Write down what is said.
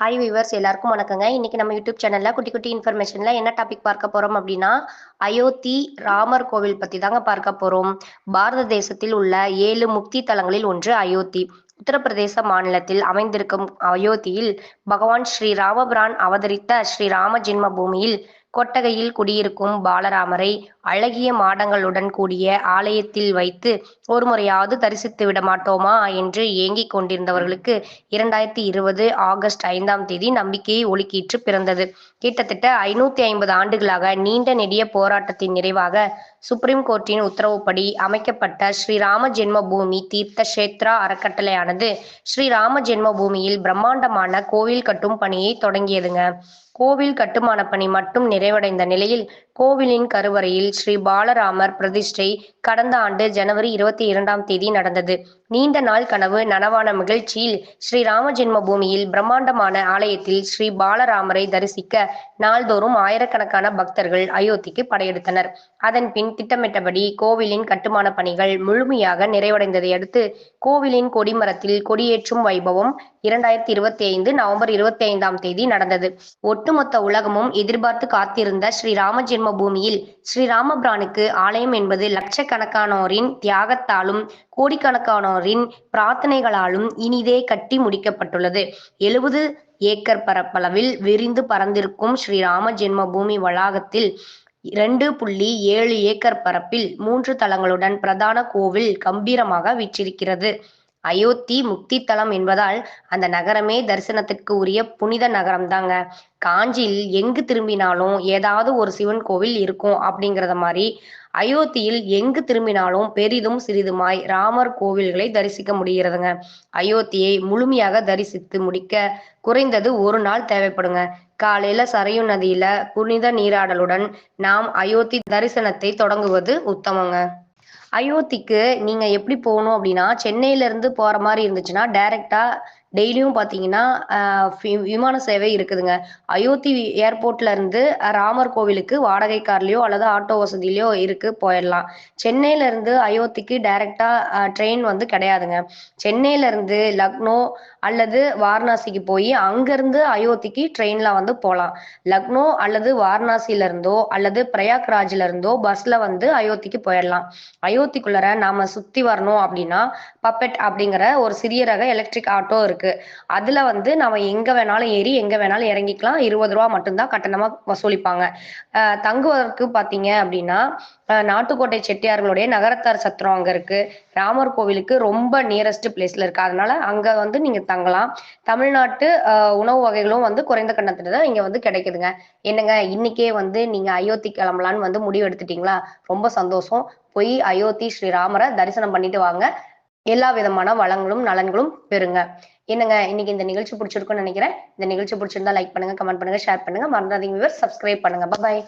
Hi viewers எல்லாருக்கும் வணக்கங்க. இன்னைக்கு நம்ம யூடியூப் சேனல்ல குட்டி குட்டி இன்ஃபர்மேஷன்ல என்ன டாபிக் பார்க்க போறோம் அப்படின்னா, அயோத்தி ராமர் கோவில் பத்தி தாங்க பார்க்க போறோம். பாரத தேசத்தில் உள்ள 7 முக்தி தலங்களில் ஒன்று அயோத்தி. உத்தரப்பிரதேச மாநிலத்தில் அமைந்திருக்கும் அயோத்தியில் பகவான் ஸ்ரீ ராமபிரான் அவதரித்த ஸ்ரீ ராம ஜென்ம பூமியில் கொட்டகையில் குடியிருக்கும் பாலராமரை அழகிய மாடங்களுடன் கூடிய ஆலயத்தில் வைத்து ஒரு முறையாவது தரிசித்து விட மாட்டோமா என்று ஏங்கிக் கொண்டிருந்தவர்களுக்கு 2020 ஆகஸ்ட் 5ஆம் தேதி நம்பிக்கையை ஒளிக்கீற்று பிறந்தது. கிட்டத்தட்ட 550 ஆண்டுகளாக நீண்ட நெடிய போராட்டத்தின் நிறைவாக சுப்ரீம் கோர்ட்டின் உத்தரவுப்படி அமைக்கப்பட்ட ஸ்ரீராம ஜென்ம பூமி தீர்த்த கஷேத்ரா அறக்கட்டளையானது ஸ்ரீராம ஜென்ம பூமியில் பிரம்மாண்டமான கோவில் கட்டும் பணியை தொடங்கியதுங்க. கோவில் கட்டுமான பணி மட்டும் நிறைவடைந்த நிலையில் கோவிலின் கருவறையில் ஸ்ரீ பாலராமர் பிரதிஷ்டை கடந்த ஆண்டு ஜனவரி 22ஆம் தேதி நடந்தது. நீண்ட நாள் கனவு நனவான மகிழ்ச்சியில் ஸ்ரீராம ஜென்ம பூமியில் பிரம்மாண்டமான ஆலயத்தில் ஸ்ரீ பாலராமரை தரிசிக்க நாள்தோறும் ஆயிரக்கணக்கான பக்தர்கள் அயோத்திக்கு படையெடுத்தனர். அதன் பின் திட்டமிட்டபடி கோவிலின் கட்டுமான பணிகள் முழுமையாக நிறைவடைந்ததை அடுத்து கோவிலின் கொடிமரத்தில் கொடியேற்றும் வைபவம் 2025 நவம்பர் 25ஆம் தேதி நடந்தது. ஒட்டுமொத்த உலகமும் எதிர்பார்த்து காத்திருந்த ஸ்ரீராம ஜென்ம பூமியில் ஸ்ரீராமபிரானுக்கு ஆலயம் என்பது லட்சக்கணக்கானோரின் தியாகத்தாலும் கோடிக்கணக்கானோரின் பிரார்த்தனைகளாலும் இனிதே கட்டி முடிக்கப்பட்டுள்ளது. 70 ஏக்கர் பரப்பளவில் விரிந்து பறந்திருக்கும் ஸ்ரீராம ஜென்ம பூமி வளாகத்தில் 2.7 ஏக்கர் பரப்பில் 3 தலங்களுடன் பிரதான கோவில் கம்பீரமாக வீற்றிருக்கிறது. அயோத்தி முக்தி தலம் என்பதால் அந்த நகரமே தரிசனத்திற்கு உரிய புனித நகரம் தாங்க. காஞ்சியில் எங்கு திரும்பினாலும் ஏதாவது ஒரு சிவன் கோவில் இருக்கும் அப்படிங்கிறத மாதிரி அயோத்தியில் எங்கு திரும்பினாலும் பெரிதும் சிறிதுமாய் ராமர் கோவில்களை தரிசிக்க முடிகிறதுங்க. அயோத்தியை முழுமையாக தரிசித்து முடிக்க குறைந்தது ஒரு நாள் தேவைப்படுங்க. காலையில சரையு நதியில புனித நீராடலுடன் நாம் அயோத்தி தரிசனத்தை தொடங்குவது உத்தமங்க. அயோத்திக்கு நீங்க எப்படி போகணும் அப்படின்னா, சென்னையில இருந்து போற மாதிரி இருந்துச்சுன்னா டைரக்டா டெய்லியும் பார்த்தீங்கன்னா விமான சேவை இருக்குதுங்க. அயோத்தி ஏர்போர்ட்ல இருந்து ராமர் கோவிலுக்கு வாடகை கார்லயோ அல்லது ஆட்டோ வசதியிலயோ இருக்கு, போயிடலாம். சென்னையில இருந்து அயோத்திக்கு டைரக்டா ட்ரெயின் வந்து கிடையாதுங்க. சென்னையில இருந்து லக்னோ அல்லது வாரணாசிக்கு போய் அங்கிருந்து அயோத்திக்கு ட்ரெயின்ல வந்து போகலாம். லக்னோ அல்லது வாரணாசியில இருந்தோ அல்லது பிரயாக்ராஜ்ல இருந்தோ பஸ்ல வந்து அயோத்திக்கு போயிடலாம். அயோத்திக்குள்ளர நாம சுத்தி வரணும் அப்படின்னா பப்பெட் அப்படிங்கிற ஒரு சிறிய ரக எலக்ட்ரிக் ஆட்டோ இருக்கு. அதுல வந்து நாம எங்க வேணாலும் ஏறி எங்க வேணாலும் இறங்கிக்கலாம். 20 ரூபா மட்டும்தான் கட்டணமா வசூலிப்பாங்க. தங்குவதற்கு பாத்தீங்க அப்படின்னா நாட்டுக்கோட்டை செட்டியார்களுடைய நகரத்தார் சத்திரம் அங்க இருக்கு. ராமர் கோவிலுக்கு ரொம்ப நியரஸ்ட் பிளேஸ்ல இருக்கு. அதனால அங்க வந்து நீங்க தங்கலாம். தமிழ்நாட்டு உணவு வகைகளும் வந்து குறைந்த கட்டணத்துல தான் இங்க வந்து கிடைக்குதுங்க. என்னங்க இன்னைக்கே வந்து நீங்க அயோத்தி கிளம்பலான்னு வந்து முடிவு எடுத்துட்டீங்களா? ரொம்ப சந்தோஷம். போய் அயோத்தி ஸ்ரீராமரை தரிசனம் பண்ணிட்டு வாங்க. எல்லா விதமான வளங்களும் நலன்களும் பெறுங்க. என்னங்க இன்னைக்கு இந்த நிகழ்ச்சி பிடிச்சிருக்கும்னு நினைக்கிறேன். இந்த நிகழ்ச்சி பிடிச்சிருந்தா லைக் பண்ணுங்க, கமெண்ட் பண்ணுங்க, ஷேர் பண்ணுங்க. மறந்துடாதீங்க வியூவர்ஸ், சப்ஸ்கிரைப் பண்ணுங்க. பாய்.